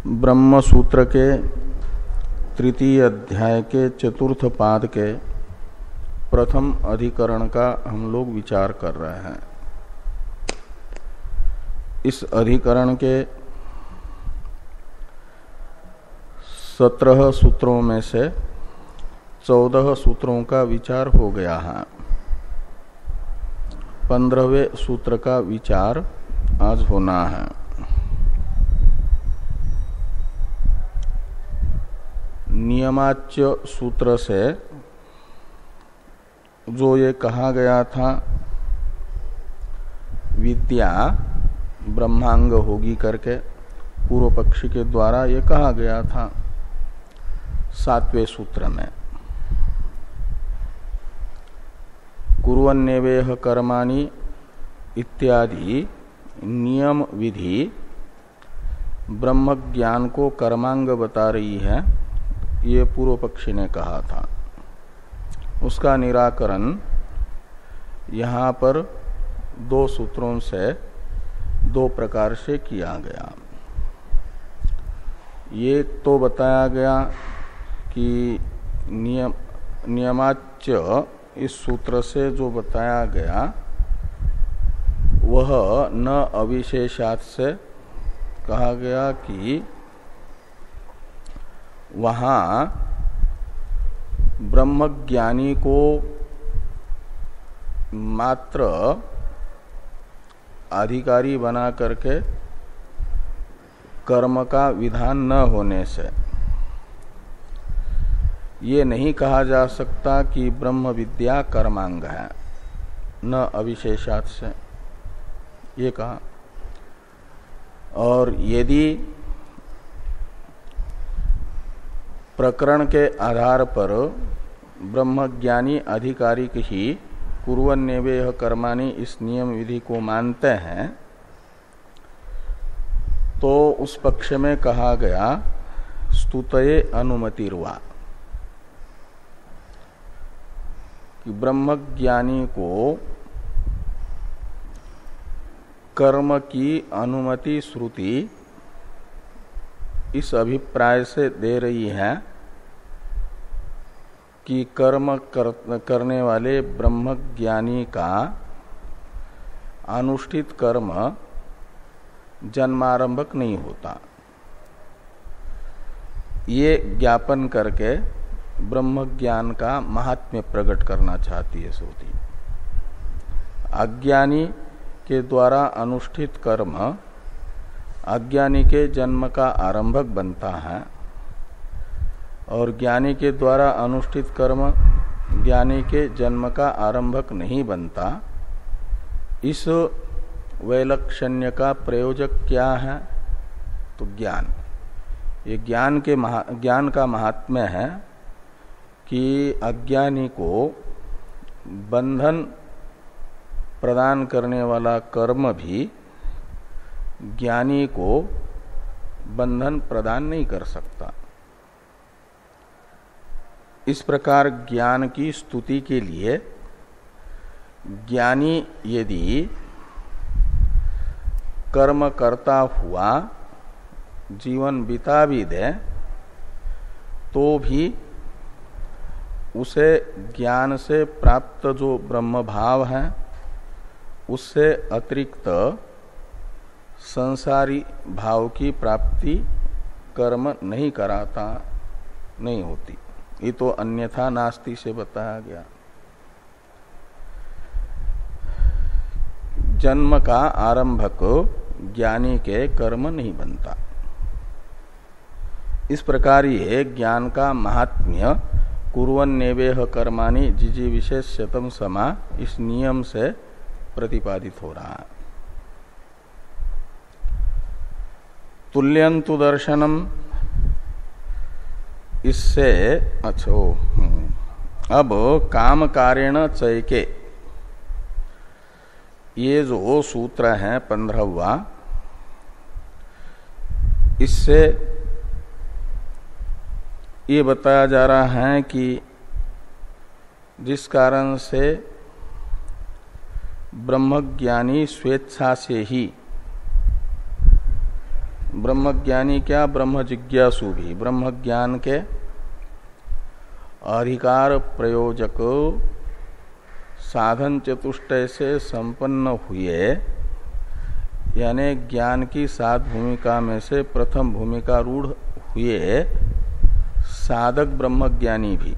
ब्रह्म सूत्र के तृतीय अध्याय के चतुर्थ पाद के प्रथम अधिकरण का हम लोग विचार कर रहे हैं। इस अधिकरण के 17 सूत्रों में से 14 सूत्रों का विचार हो गया है। 15वें सूत्र का विचार आज होना है। नियमाच्य सूत्र से जो ये कहा गया था विद्या ब्रह्मांग होगी करके पूर्व पक्षी के द्वारा ये कहा गया था 7वें सूत्र में। कुर्वन्नेवेह कर्माणि इत्यादि नियम विधि ब्रह्म ज्ञान को कर्मांग बता रही है, ये पूर्व पक्षी ने कहा था। उसका निराकरण यहाँ पर 2 सूत्रों से 2 प्रकार से किया गया। ये तो बताया गया कि नियमाच्य इस सूत्र से जो बताया गया वह न अविशेषात् से कहा गया कि वहाँ ब्रह्मज्ञानी को मात्र अधिकारी बना करके कर्म का विधान न होने से ये नहीं कहा जा सकता कि ब्रह्म विद्या कर्मांग है, न अविशेषात् से ये कहा। और यदि प्रकरण के आधार पर ब्रह्मज्ञानी अधिकारिक ही कुर्वन्नेवेह कर्माणि इस नियम विधि को मानते हैं तो उस पक्ष में कहा गया स्तुतये अनुमतिर्वा कि ब्रह्मज्ञानी को कर्म की अनुमति श्रुति इस अभिप्राय से दे रही है कि कर्म करने वाले ब्रह्मज्ञानी का अनुष्ठित कर्म जन्मारंभक नहीं होता। ये ज्ञापन करके ब्रह्मज्ञान का महात्म्य प्रकट करना चाहती है श्रुति। अज्ञानी के द्वारा अनुष्ठित कर्म अज्ञानी के जन्म का आरंभक बनता है और ज्ञानी के द्वारा अनुष्ठित कर्म ज्ञानी के जन्म का आरंभक नहीं बनता। इस वैलक्षण्य का प्रयोजक क्या है? तो ज्ञान। ये ज्ञान का महात्म्य है कि अज्ञानी को बंधन प्रदान करने वाला कर्म भी ज्ञानी को बंधन प्रदान नहीं कर सकता। इस प्रकार ज्ञान की स्तुति के लिए ज्ञानी यदि कर्म करता हुआ जीवन बिता भी दे तो भी उसे ज्ञान से प्राप्त जो ब्रह्म भाव है उससे अतिरिक्त संसारी भाव की प्राप्ति कर्म नहीं कराता, नहीं होती। ये तो अन्यथा नास्ति से बताया गया। जन्म का आरंभक ज्ञानी के कर्म नहीं बनता। इस प्रकार ये ज्ञान का महात्म्य कुर्वन्नेवेह कर्माणि जिजी विशेष्यतम समा इस नियम से प्रतिपादित हो रहा है। तुल्यंतु दर्शनम इससे अब काम कारेण चैके ये जो सूत्र है 15वां, इससे ये बताया जा रहा है कि जिस कारण से ब्रह्मज्ञानी स्वेच्छा से ही ब्रह्मज्ञानी क्या, ब्रह्म जिज्ञासु भी ब्रह्म ज्ञान के अधिकार प्रयोजक साधन चतुष्टय से संपन्न हुए, यानी ज्ञान की 7 भूमिका में से प्रथम भूमिका रूढ़ हुए साधक ब्रह्मज्ञानी भी,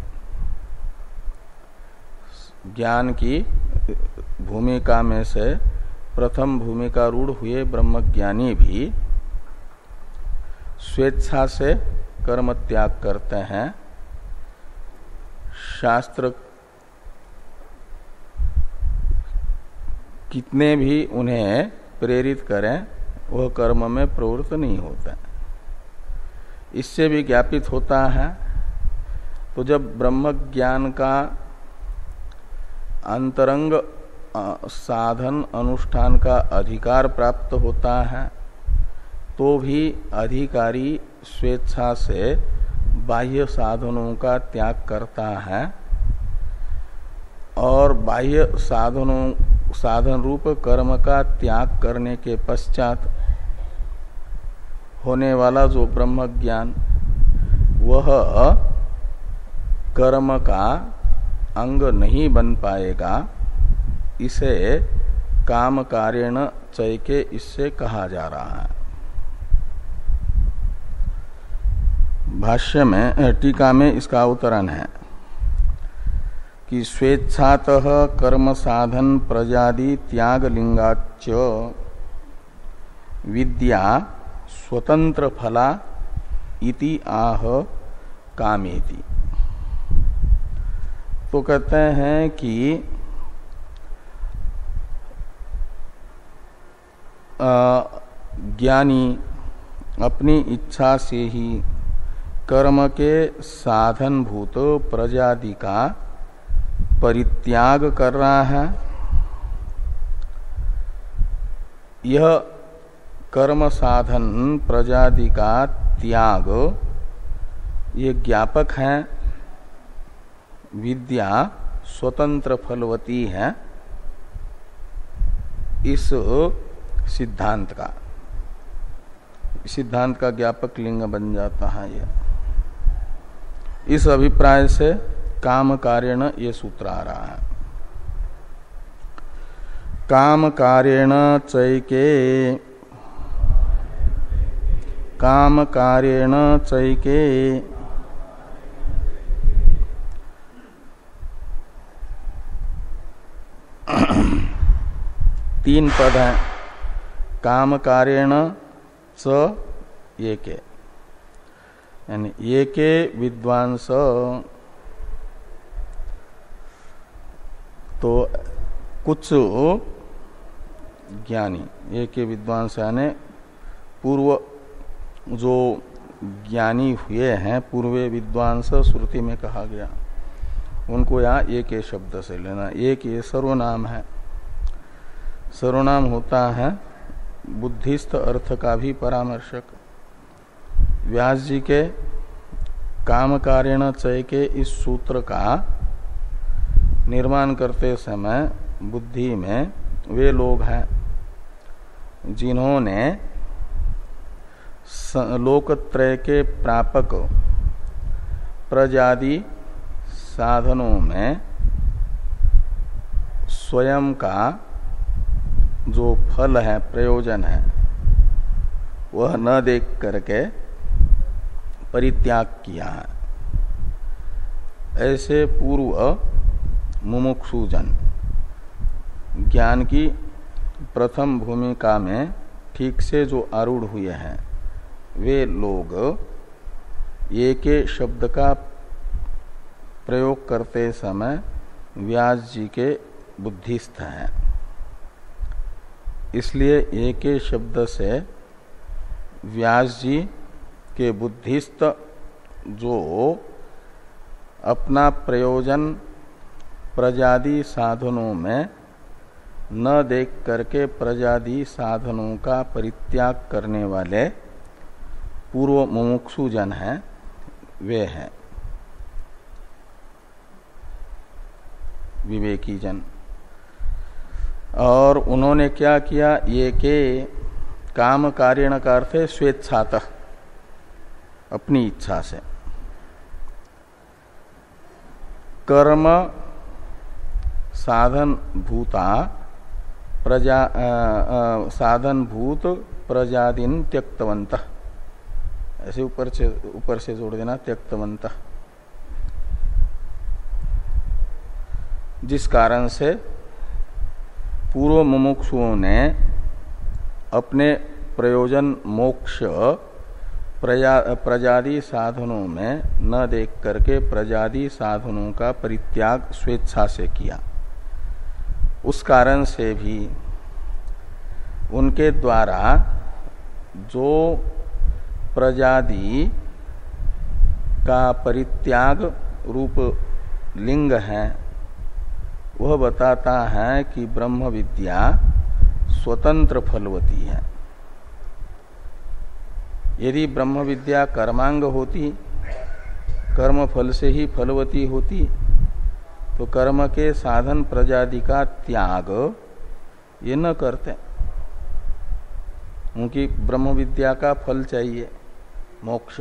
ज्ञान की भूमिका में से प्रथम भूमिका रूढ़ हुए ब्रह्मज्ञानी भी स्वेच्छा से कर्म त्याग करते हैं। शास्त्र कितने भी उन्हें प्रेरित करें वह कर्म में प्रवृत्त नहीं होता। इससे भी ज्ञापित होता है, तो जब ब्रह्म ज्ञान का अंतरंग साधन अनुष्ठान का अधिकार प्राप्त होता है तो भी अधिकारी स्वेच्छा से बाह्य साधनों का त्याग करता है और बाह्य साधन रूप कर्म का त्याग करने के पश्चात होने वाला जो ब्रह्म ज्ञान वह कर्म का अंग नहीं बन पाएगा। इसे काम कार्येण चैके इससे कहा जा रहा है। भाष्य में टीका में इसका अवतरण है कि स्वेच्छातः कर्म साधन प्रजादि त्याग लिंगाच्च विद्या स्वतंत्र फला इति आह कामेति। तो कहते हैं कि ज्ञानी अपनी इच्छा से ही कर्म के साधनभूत प्रजादि का परित्याग कर रहा है। यह कर्म साधन प्रजादि का त्याग ये ज्ञापक है, विद्या स्वतंत्र फलवती है इस सिद्धांत का ज्ञापक लिंग बन जाता है। यह इस अभिप्राय से काम कार्येण ये सूत्र आ रहा है। काम कार्येण चैके, काम कार्येण चैके तीन पद हैं। काम कार्येण च एके, यानी एके विद्वांस, तो कुछ ज्ञानी, एके विद्वांस यानी पूर्व जो ज्ञानी हुए हैं, पूर्वे विद्वांस श्रुति में कहा गया, उनको यहाँ एके शब्द से लेना। एक ये सर्वनाम है, सर्वनाम होता है बुद्धिस्थ अर्थ का भी परामर्शक। व्यास जी के काम कार्येण चय के इस सूत्र का निर्माण करते समय बुद्धि में वे लोग हैं जिन्होंने लोकत्रय के प्रापक प्रजादि साधनों में स्वयं का जो फल है, प्रयोजन है, वह न देख करके परित्याग किया है। ऐसे पूर्व मुमुक्षुजन ज्ञान की प्रथम भूमिका में ठीक से जो आरूढ़ हुए हैं, वे लोग एके शब्द का प्रयोग करते समय व्यास जी के बुद्धिस्थ हैं। इसलिए एके शब्द से व्यास जी के बुद्धिस्थ जो अपना प्रयोजन प्रजादि साधनों में न देख करके प्रजादि साधनों का परित्याग करने वाले पूर्व मुमुक्षु जन हैं, वे हैं विवेकी जन। और उन्होंने क्या किया, ये के काम कार्यण का अर्थ है स्वेच्छातः, अपनी इच्छा से। कर्म साधन भूता साधन भूत प्रजादिन त्यक्तवंत, ऐसे ऊपर से जोड़ देना त्यक्तवंत। जिस कारण से पूर्व मुमुक्षुओं ने अपने प्रयोजन मोक्ष प्रजादि साधनों में न देख करके प्रजादि साधनों का परित्याग स्वेच्छा से किया, उस कारण से भी उनके द्वारा जो प्रजादि का परित्याग रूप लिंग है वह बताता है कि ब्रह्म विद्या स्वतंत्र फलवती है। यदि ब्रह्म विद्या कर्मांग होती, कर्म फल से ही फलवती होती, तो कर्म के साधन प्रजादि का त्याग ये न करते, क्योंकि ब्रह्म विद्या का फल चाहिए मोक्ष,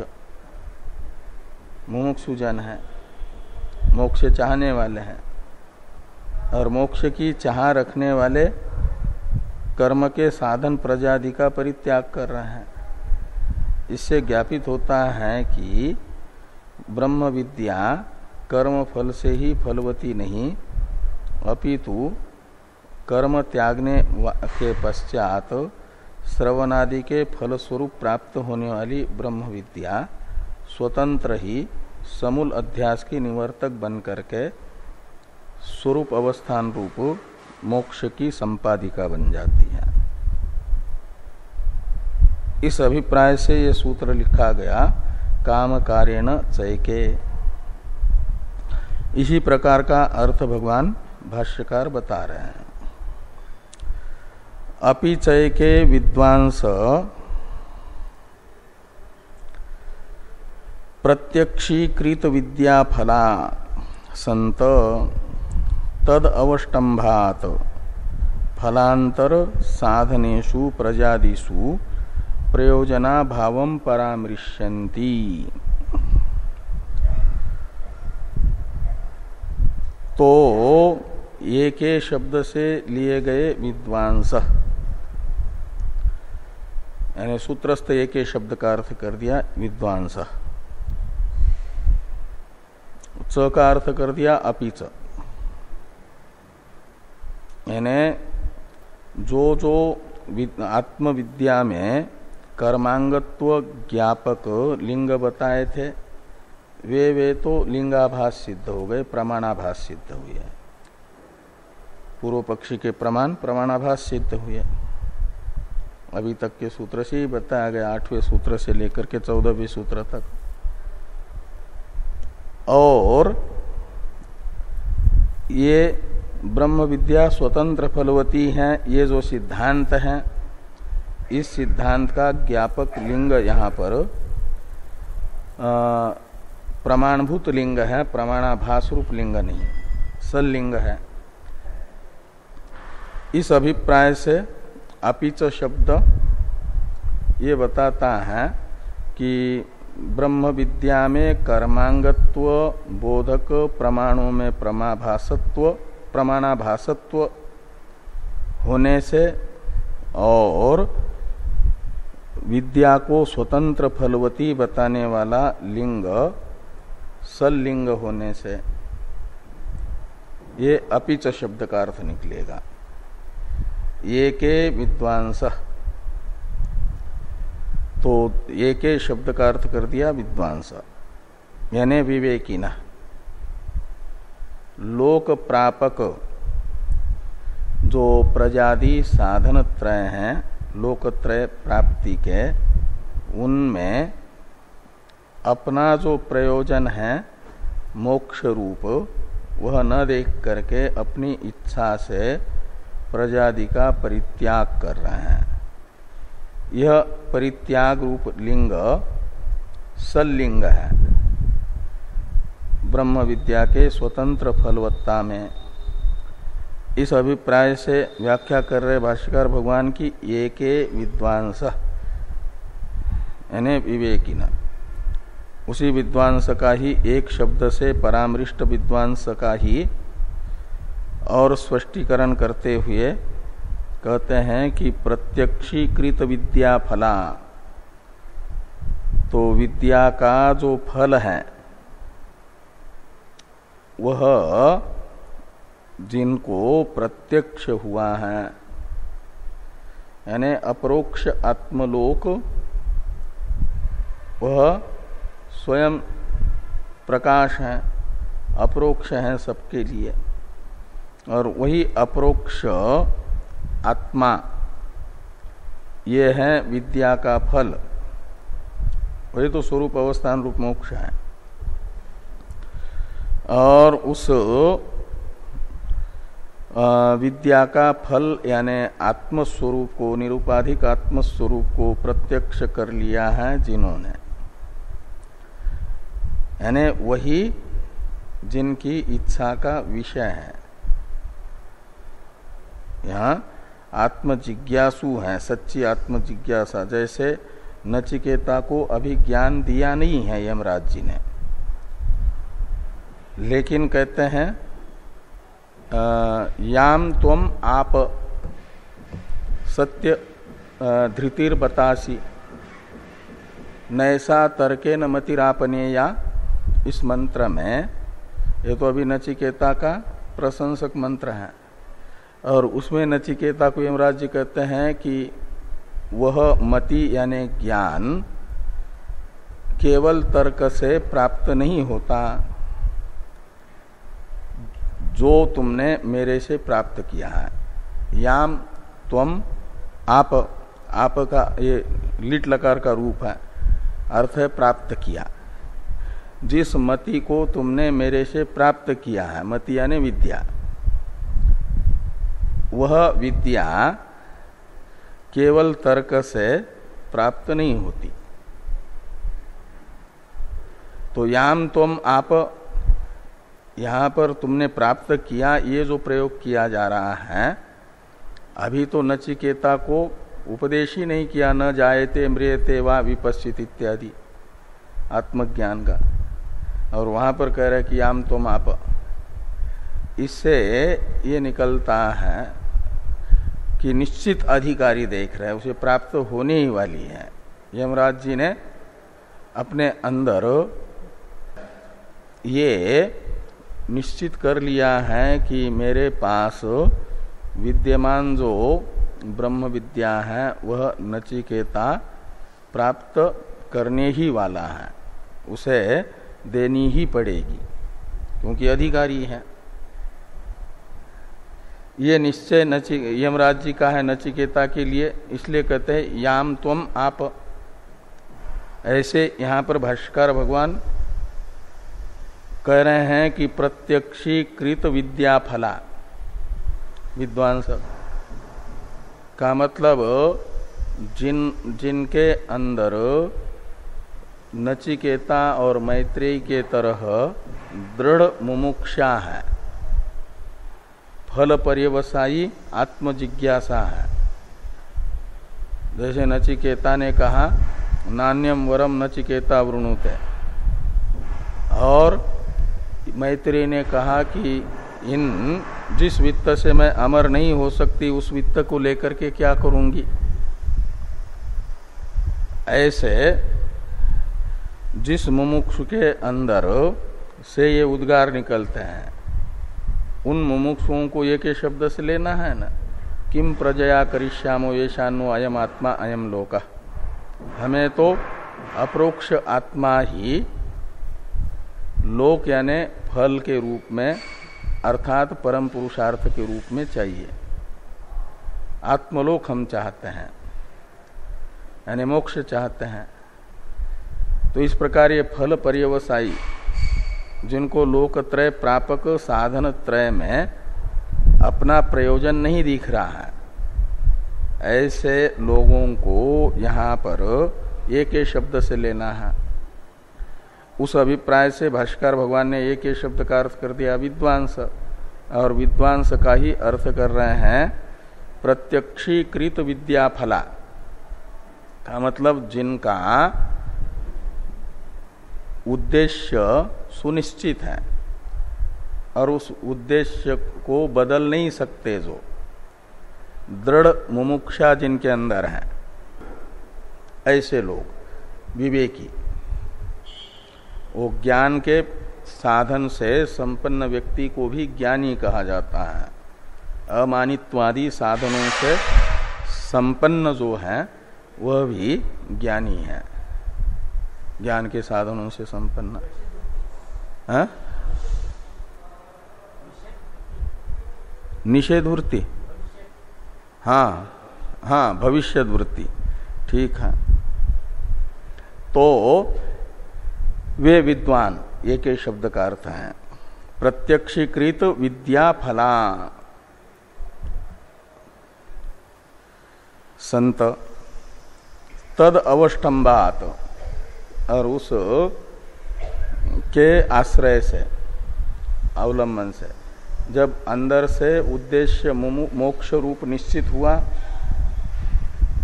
मुमुक्षु जन है, मोक्ष चाहने वाले हैं, और मोक्ष की चाह रखने वाले कर्म के साधन प्रजादि का परित्याग कर रहे हैं। इससे ज्ञापित होता है कि ब्रह्म विद्या कर्म फल से ही फलवती नहीं, अपितु कर्म त्यागने के पश्चात श्रवणादि के फल स्वरूप प्राप्त होने वाली ब्रह्म विद्या स्वतंत्र ही समूल अध्यास की निवर्तक बन करके स्वरूप अवस्थान रूप मोक्ष की संपादिका बन जाती है। इस अभिप्राय से ये सूत्र लिखा गया काम कार्येण चैके। इसी प्रकार का अर्थ भगवान भाष्यकार बता रहे हैं। अपि चैके विद्वांस प्रत्यक्षीकृत विद्या फला संत तद अवष्टंभात फलांतर साधनेषु प्रजादिषु प्रयोजना भावम परामृश्यन्ति। तो एके शब्द से लिए गए विद्वांस, यानी सूत्रस्थ एके शब्द का अर्थ कर दिया विद्वांस, च का अर्थ कर दिया अपीच, यानी जो आत्मविद्या में कर्मांगत्व ज्ञापक लिंग बताए थे वे तो लिंगाभास सिद्ध हो गए, प्रमाणाभास सिद्ध हुए। पूर्व पक्षी के प्रमाण प्रमाणाभास सिद्ध हुए। अभी तक के सूत्र से ही बताया गया, 8वें सूत्र से लेकर के 14वें सूत्र तक। और ये ब्रह्म विद्या स्वतंत्र फलवती है, ये जो सिद्धांत है, इस सिद्धांत का ज्ञापक लिंग यहाँ पर प्रमाणभूत लिंग है, प्रमाणाभास रूप लिंग नहीं, सल्लिंग है। इस अभिप्राय से अपिच शब्द ये बताता है कि ब्रह्म विद्या में कर्मांगत्व बोधक प्रमाणों में प्रमाणाभासत्व होने से और विद्या को स्वतंत्र फलवती बताने वाला लिंग सल्लिंग होने से ये अपिच शब्द का अर्थ निकलेगा। ये के विद्वांस, तो एके शब्द का अर्थ कर दिया विद्वांस, यानी विवेकिना, लोक प्रापक जो प्रजादि साधन त्रय हैं, लोकत्रय प्राप्ति के, उनमें अपना जो प्रयोजन है मोक्ष रूप, वह न देख करके अपनी इच्छा से प्रजादि का परित्याग कर रहे हैं। यह परित्याग रूप लिंग सल्लिंग है ब्रह्म विद्या के स्वतंत्र फलवत्ता में। इस अभिप्राय से व्याख्या कर रहे भाष्यकार भगवान की एके विद्वांस यानी विवेकिना, उसी विद्वांस का ही एक शब्द से परामृष्ट विद्वांस का ही और स्पष्टीकरण करते हुए कहते हैं कि प्रत्यक्षीकृत विद्या फला, तो विद्या का जो फल है वह जिनको प्रत्यक्ष हुआ है, यानी अपरोक्ष आत्मलोक, वह स्वयं प्रकाश है, अपरोक्ष है सबके लिए, और वही अपरोक्ष आत्मा ये है विद्या का फल, वही तो स्वरूप अवस्थान रूप मोक्ष है। और उस विद्या का फल यानी आत्मस्वरूप को, निरुपाधिक आत्मस्वरूप को प्रत्यक्ष कर लिया है जिन्होंने, यानी वही जिनकी इच्छा का विषय है। यहाँ आत्मजिज्ञासु है, सच्ची आत्मजिज्ञासा, जैसे नचिकेता को अभी ज्ञान दिया नहीं है यमराज जी ने, लेकिन कहते हैं याम त्वम आप सत्य धृतिर बतासी नैसा तर्के न मतिरापने, या इस मंत्र में, ये तो अभी नचिकेता का प्रशंसक मंत्र है, और उसमें नचिकेता को यमराज जी कहते हैं कि वह मति यानी ज्ञान केवल तर्क से प्राप्त नहीं होता, जो तुमने मेरे से प्राप्त किया है। याम त्वम आप का ये लिट लकार का रूप है, अर्थ है प्राप्त किया। जिस मति को तुमने मेरे से प्राप्त किया है, मति यानी विद्या, वह विद्या केवल तर्क से प्राप्त नहीं होती। तो याम तुम आप, यहां पर तुमने प्राप्त किया, ये जो प्रयोग किया जा रहा है, अभी तो नचिकेता को उपदेश ही नहीं किया, न जायते म्रियते वा विपश्चित इत्यादि आत्मज्ञान का, और वहां पर कह रहे कि याम तुम आप। इससे ये निकलता है कि निश्चित अधिकारी देख रहे हैं, उसे प्राप्त होने ही वाली है। यमराज जी ने अपने अंदर ये निश्चित कर लिया है कि मेरे पास विद्यमान जो ब्रह्म विद्या है वह नचिकेता प्राप्त करने ही वाला है, उसे देनी ही पड़ेगी, क्योंकि अधिकारी है। ये निश्चय यमराज जी का है नचिकेता के लिए, इसलिए कहते हैं याम त्वम आप। ऐसे यहां पर भाष्यकार भगवान कह रहे हैं कि प्रत्यक्षीकृत विद्या फला, विद्वांस का मतलब जिनके अंदर नचिकेता और मैत्रेयी के तरह दृढ़ मुमुक्षा है, फल पर्यवसायी आत्मजिज्ञासा है। जैसे नचिकेता ने कहा नान्यम वरम नचिकेता वृणुते, और मैत्रेयी ने कहा कि इन जिस वित्त से मैं अमर नहीं हो सकती, उस वित्त को लेकर के क्या करूंगी। ऐसे जिस मुमुक्षु के अंदर से ये उद्गार निकलते हैं, उन मुमुक्षुओं को एक ही शब्द से लेना है ना, किम प्रजया करिष्यामो येषान्नो अयम आत्मा अयम लोकः। हमें तो अप्रोक्ष आत्मा ही लोक यानी फल के रूप में, अर्थात परम पुरुषार्थ के रूप में चाहिए। आत्मलोक हम चाहते हैं, यानी मोक्ष चाहते हैं। तो इस प्रकार ये फल पर्यवसायी, जिनको लोकत्रय प्रापक साधन त्रय में अपना प्रयोजन नहीं दिख रहा है, ऐसे लोगों को यहाँ पर एक ही शब्द से लेना है। उस अभिप्राय से भाष्यकार भगवान ने एक ही शब्द का अर्थ कर दिया विद्वांस, और विद्वांस का ही अर्थ कर रहे हैं प्रत्यक्षीकृत विद्या फला का मतलब जिनका उद्देश्य सुनिश्चित है और उस उद्देश्य को बदल नहीं सकते, जो दृढ़ मुमुक्षा जिनके अंदर है, ऐसे लोग विवेकी, वो ज्ञान के साधन से संपन्न व्यक्ति को भी ज्ञानी कहा जाता है। अमानित्वादि साधनों से संपन्न जो है वह भी ज्ञानी है, ज्ञान के साधनों से संपन्न है? निषेध वृत्ति, हाँ हाँ, भविष्य वृत्ति, ठीक है। तो वे विद्वान एक ही शब्द का अर्थ है प्रत्यक्षीकृत विद्या फला संत तद अवष्टम्बात, और उस के आश्रय से, अवलंबन से, जब अंदर से उद्देश्य मोक्ष रूप निश्चित हुआ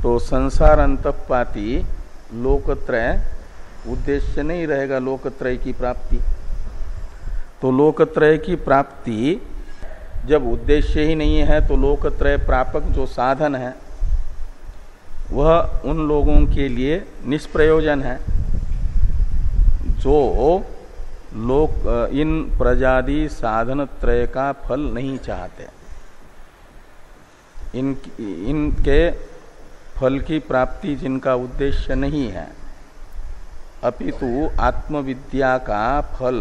तो संसार अंतपाती लोकत्रय उद्देश्य नहीं रहेगा, लोकत्रय की प्राप्ति। तो लोकत्रय की प्राप्ति जब उद्देश्य ही नहीं है तो लोकत्रय प्रापक जो साधन है वह उन लोगों के लिए निष्प्रयोजन है जो लोक इन प्रजादि साधन त्रय का फल नहीं चाहते। इनके फल की प्राप्ति जिनका उद्देश्य नहीं है, अपितु आत्मविद्या का फल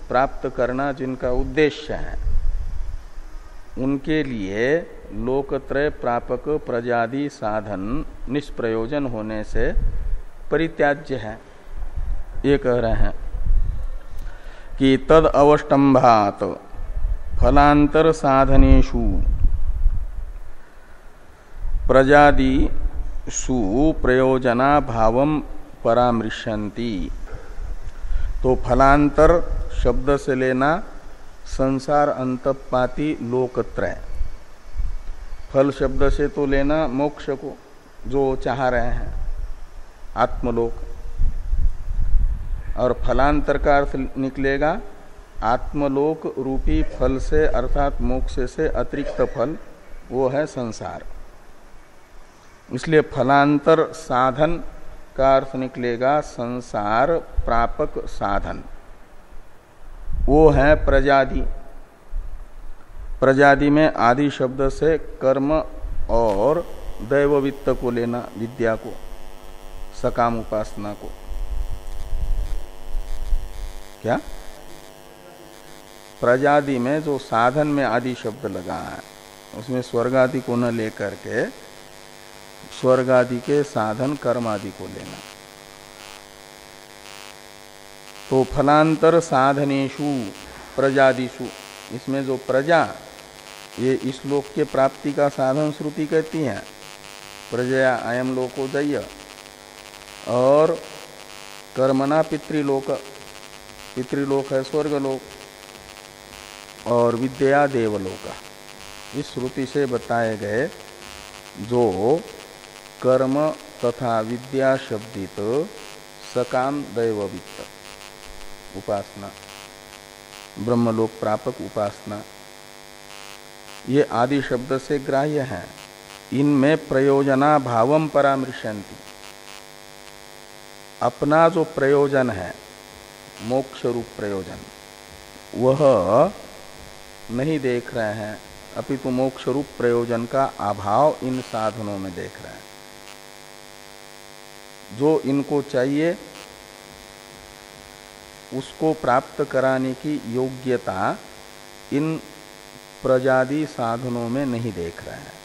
प्राप्त करना जिनका उद्देश्य है, उनके लिए लोकत्रय प्रापक प्रजादि साधन निष्प्रयोजन होने से परित्याज्य है। ये कह रहे हैं कि तद अवष्टम्भात फलांतर साधनेषु प्रजादिषु प्रयोजना भावम परामृश्यन्ति। तो फलांतर शब्द से लेना संसार अंतपाती लोकत्रय, फल शब्द से तो लेना मोक्ष को जो चाह रहे हैं, आत्मलोक, और फलांतर का अर्थ निकलेगा आत्मलोक रूपी फल से अर्थात मोक्ष से अतिरिक्त फल, वो है संसार। इसलिए फलांतर साधन का अर्थ निकलेगा संसार प्रापक साधन, वो है प्रजादि। प्रजादि में आदि शब्द से कर्म और दैववित्त को लेना, विद्या को, सकाम उपासना को। क्या प्रजादि में जो साधन में आदि शब्द लगा है उसमें स्वर्ग आदि को न लेकर के स्वर्ग आदि के साधन कर्म आदि को लेना। तो फलांतर साधनेषु प्रजादिषु, इसमें जो प्रजा, ये इस लोक के प्राप्ति का साधन श्रुति कहती है, प्रजया अयम लोकोदय, और कर्मणा पितृलोक, पितृलोक है स्वर्गलोक, और विद्या देवलोक। इस श्रुति से बताए गए जो कर्म तथा विद्या शब्दित सकाम दैववित्त उपासना, ब्रह्मलोक प्रापक उपासना, ये आदि शब्द से ग्राह्य है। इनमें प्रयोजना भावम परामृश्यन्ति, अपना जो प्रयोजन है मोक्ष रूप प्रयोजन वह नहीं देख रहे हैं, अपितु मोक्ष रूप प्रयोजन का अभाव इन साधनों में देख रहे हैं। जो इनको चाहिए उसको प्राप्त कराने की योग्यता इन प्रजादि साधनों में नहीं देख रहे हैं।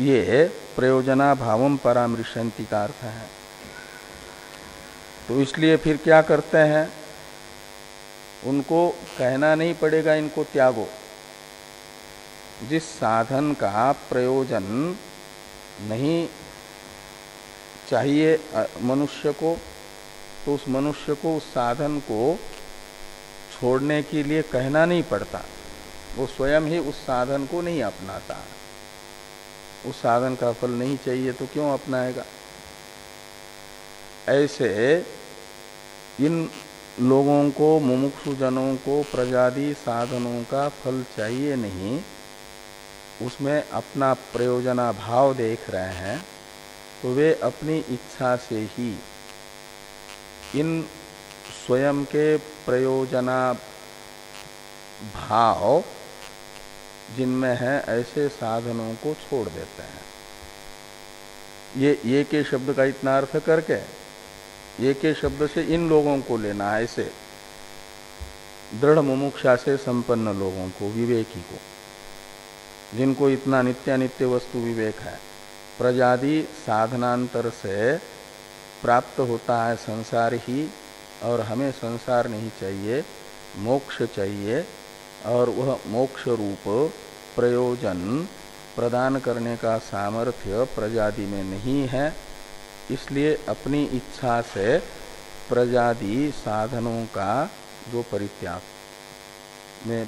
ये प्रयोजना भावम परामृश्यन्ति का अर्थ है। तो इसलिए फिर क्या करते हैं, उनको कहना नहीं पड़ेगा इनको त्यागो। जिस साधन का प्रयोजन नहीं चाहिए मनुष्य को, तो उस मनुष्य को उस साधन को छोड़ने के लिए कहना नहीं पड़ता, वो स्वयं ही उस साधन को नहीं अपनाता। उस साधन का फल नहीं चाहिए तो क्यों अपनाएगा। ऐसे इन लोगों को, मुमुक्षु जनों को प्रजादि साधनों का फल चाहिए नहीं, उसमें अपना प्रयोजना भाव देख रहे हैं, तो वे अपनी इच्छा से ही इन स्वयं के प्रयोजना भाव जिनमें है ऐसे साधनों को छोड़ देते हैं। ये के शब्द का इतना अर्थ करके ये के शब्द से इन लोगों को लेना है, ऐसे दृढ़ मुमुक्षा से संपन्न लोगों को, विवेकी को, जिनको इतना नित्यानित्य वस्तु विवेक है। प्रजादि साधनांतर से प्राप्त होता है संसार ही, और हमें संसार नहीं चाहिए, मोक्ष चाहिए, और वह मोक्ष रूप प्रयोजन प्रदान करने का सामर्थ्य प्रजादि में नहीं है। इसलिए अपनी इच्छा से प्रजादि साधनों का जो परित्याग में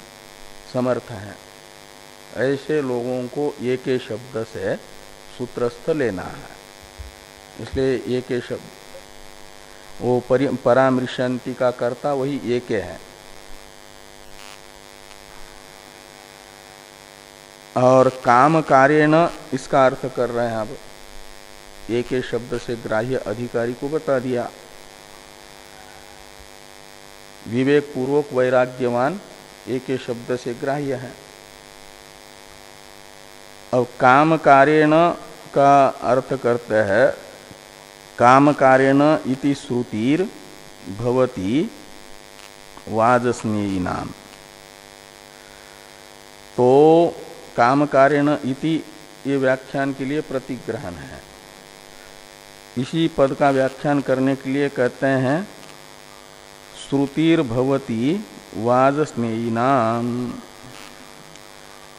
समर्थ है, ऐसे लोगों को ये के शब्द से सूत्रस्थ लेना है। इसलिए ये के शब्द वो परामृशंति का कर्ता वही ये के है। और काम कार्येण इसका अर्थ कर रहे हैं। अब ये के शब्द से ग्राह्य अधिकारी को बता दिया। विवेक पूर्वक वैराग्यवान एक के शब्द से ग्राह्य है। अब काम कार्येण का अर्थ करते हैं, काम कार्येण इति श्रुतिर भवति वाजस्नेयी नाम। तो काम कार्येण इति ये व्याख्यान के लिए प्रतिग्रहण है। इसी पद का व्याख्यान करने के लिए कहते हैं श्रुतिर भवति वाजस्नेयी नाम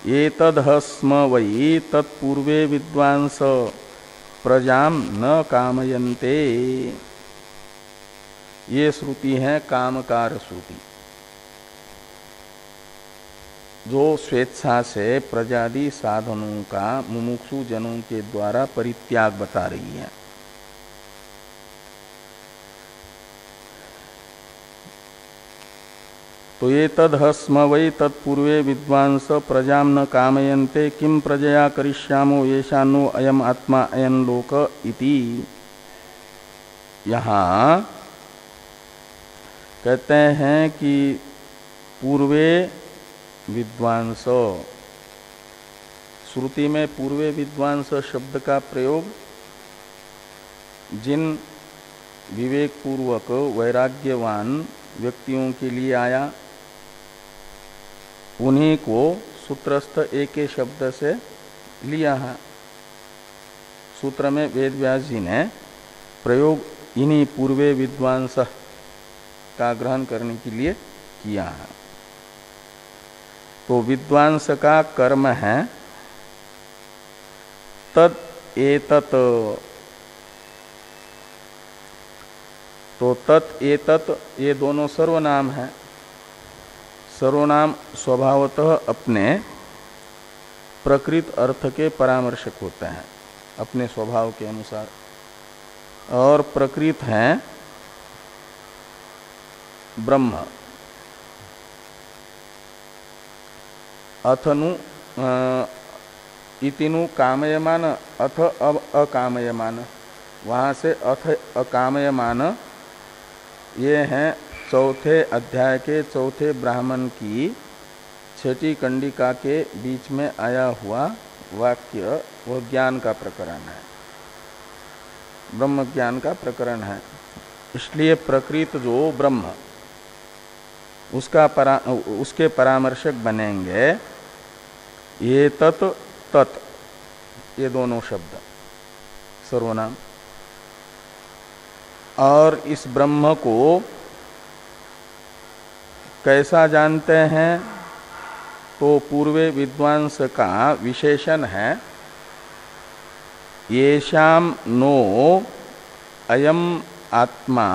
एतदहस्म वै तत्पूर्वे विद्वांस प्रजाम न कामयन्ते। ये श्रुति है कामकार श्रुति, जो स्वेच्छा से प्रजादि साधनों का मुमुक्षु जनों के द्वारा परित्याग बता रही है। तो ये तदहस्म वै तत्पूर्वे विद्वांस प्रजाम न कामयन्ते किम प्रजया करिष्यामो येषानो अयम आत्मा अयन लोक इति। यहाँ कहते हैं कि पूर्वे विद्वांस, श्रुति में पूर्वे विद्वांस शब्द का प्रयोग जिन विवेक पूर्वक वैराग्यवान व्यक्तियों के लिए आया, उन्हीं को सूत्रस्थ एक के शब्द से लिया है। सूत्र में वेद व्यास जी ने प्रयोग इन्हीं पूर्वे विद्वांस का ग्रहण करने के लिए किया है। तो विद्वांस का कर्म है तद एतत। तो तत् एतत् ये दोनों सर्वनाम है। सर्वनाम स्वभावतः अपने प्रकृत अर्थ के परामर्शक होते हैं अपने स्वभाव के अनुसार, और प्रकृत हैं ब्रह्म। अथनु इतिनु कामयमान अथ अब अकामयमान, वहाँ से अथ अकामयमान ये हैं चौथे अध्याय के चौथे ब्राह्मण की छठी कंडिका के बीच में आया हुआ वाक्य। वह ज्ञान का प्रकरण है, ब्रह्म ज्ञान का प्रकरण है। इसलिए प्रकृत जो ब्रह्म उसके परामर्शक बनेंगे ये तत् तत्, ये दोनों शब्द सर्वनाम। और इस ब्रह्म को कैसा जानते हैं? तो पूर्वे विद्वांस का विशेषण है येषाम नो अयम आत्मा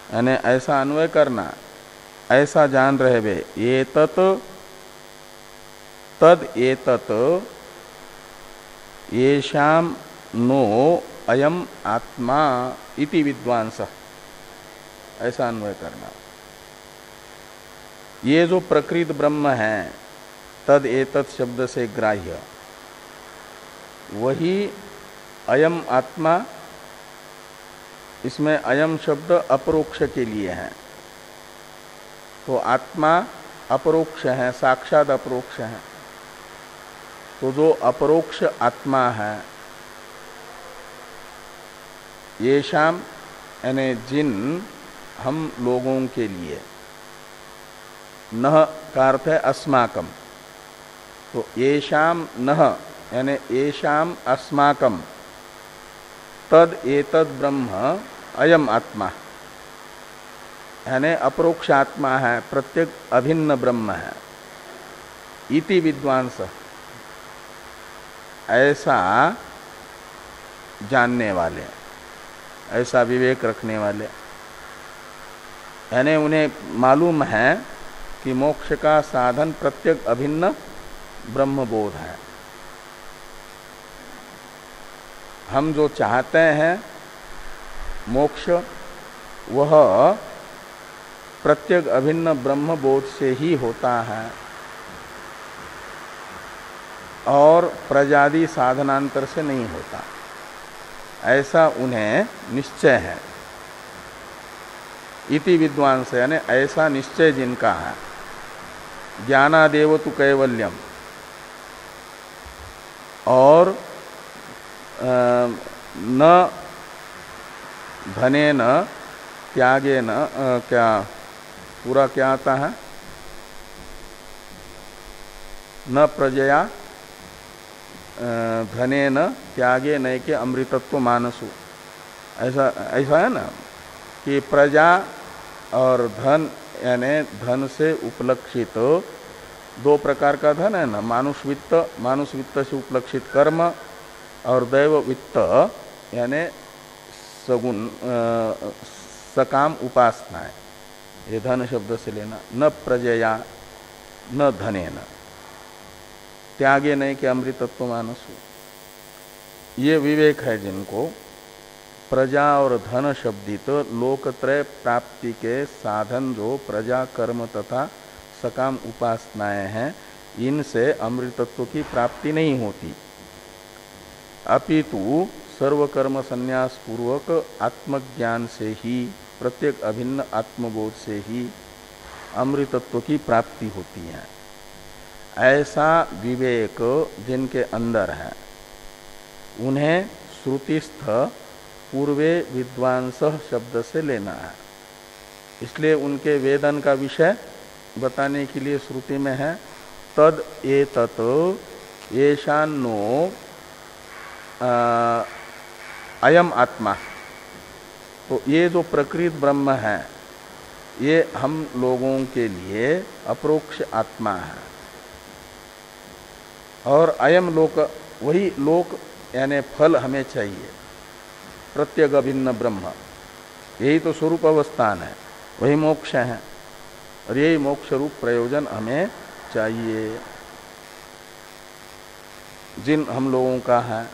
यानी ऐसा अन्वय करना, ऐसा जान रहे वे एतत् तद एतत् येषाम नो अयम आत्मा इति विद्वांस, ऐसा अन्वय करना। ये जो प्रकृत ब्रह्म है तद एतत् शब्द से ग्राह्य, वही अयम आत्मा, इसमें अयम शब्द अपरोक्ष के लिए है। तो आत्मा अपरोक्ष है, साक्षात अपरोक्ष है। तो जो अपरोक्ष आत्मा है, ये शाम यानी जिन हम लोगों के लिए, नह का अर्थ है अस्माकम, तो ये शाम नह यानी ये शाम अस्माकम तद एतद ब्रह्म अयम आत्मा, यानी अपरोक्ष आत्मा है, प्रत्येक अभिन्न ब्रह्म है। इति विद्वांस, ऐसा जानने वाले, ऐसा विवेक रखने वाले, यानी उन्हें मालूम है कि मोक्ष का साधन प्रत्येक अभिन्न ब्रह्मबोध है। हम जो चाहते हैं मोक्ष, वह प्रत्येक अभिन्न ब्रह्मबोध से ही होता है और प्रजादि साधनांतर से नहीं होता, ऐसा उन्हें निश्चय है। इति विद्वांस यानी ऐसा निश्चय जिनका है। ज्ञानादेव तु कैवल्यम, और न धने न त्यागे न, क्या पूरा क्या आता है, न प्रजया धने न त्यागे नय के अमृतत्व मानसु, ऐसा है ना कि प्रजा और धन यानी धन से उपलक्षित दो प्रकार का धन है ना, मानुष वित्त से उपलक्षित कर्म और दैव वित्त यानी सगुण सकाम उपासना है। ये धन शब्द से लेना। न प्रजया न धने न त्यागे नहीं कि अमृतत्व मानसु, ये विवेक है जिनको प्रजा और धन शब्दित लोकत्रय प्राप्ति के साधन जो प्रजा कर्म तथा सकाम उपासनाएं हैं, इनसे अमृतत्व की प्राप्ति नहीं होती, अपितु सर्वकर्म संन्यास पूर्वक आत्मज्ञान से ही, प्रत्येक अभिन्न आत्मबोध से ही अमृतत्व की प्राप्ति होती है। ऐसा विवेक जिनके अंदर है, उन्हें श्रुतिस्थ पूर्वे विद्वांस शब्द से लेना है। इसलिए उनके वेदन का विषय बताने के लिए श्रुति में है तद एतत् येषान्नो अयम आत्मा। तो ये जो प्रकृत ब्रह्म है, ये हम लोगों के लिए अपरोक्ष आत्मा है, और अयम लोक, वही लोक यानी फल हमें चाहिए, प्रत्येक अभिन्न ब्रह्म, यही तो स्वरूप अवस्थान है, वही मोक्ष है, और यही मोक्ष रूप प्रयोजन हमें चाहिए। जिन हम लोगों का है,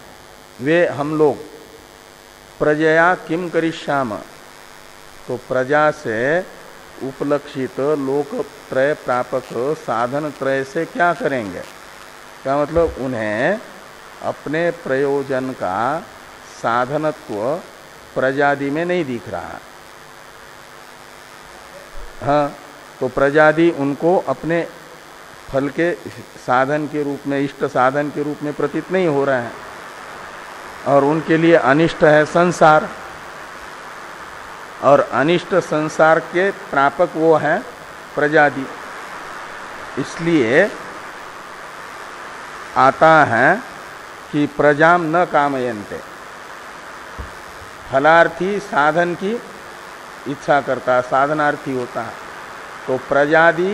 वे हम लोग प्रजया किम करिष्याम, तो प्रजा से उपलक्षित लोकत्रय प्रापक साधन त्रय से क्या करेंगे, क्या मतलब उन्हें अपने प्रयोजन का साधनत्व प्रजादि में नहीं दिख रहा। हाँ, तो प्रजादि उनको अपने फल के साधन के रूप में, इष्ट साधन के रूप में प्रतीत नहीं हो रहे हैं, और उनके लिए अनिष्ट है संसार, और अनिष्ट संसार के प्रापक वो हैं प्रजादि। इसलिए आता है कि प्रजाम न कामयन्ते, फलार्थी साधन की इच्छा करता है, साधनार्थी होता है, तो प्रजादि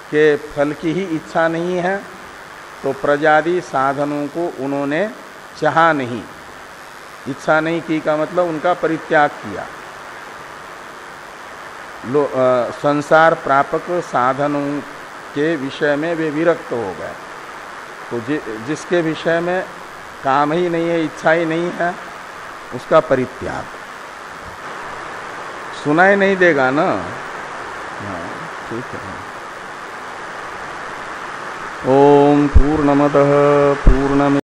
के फल की ही इच्छा नहीं है, तो प्रजादि साधनों को उन्होंने चाहा नहीं, इच्छा नहीं की का मतलब उनका परित्याग किया। संसार प्रापक साधनों के विषय में वे विरक्त हो गए। तो जिसके विषय में काम ही नहीं है, इच्छा ही नहीं है, उसका परित्याग। सुनाई नहीं देगा ना? हाँ, ठीक है। ओम पूर्णमतः पूर्णमिदं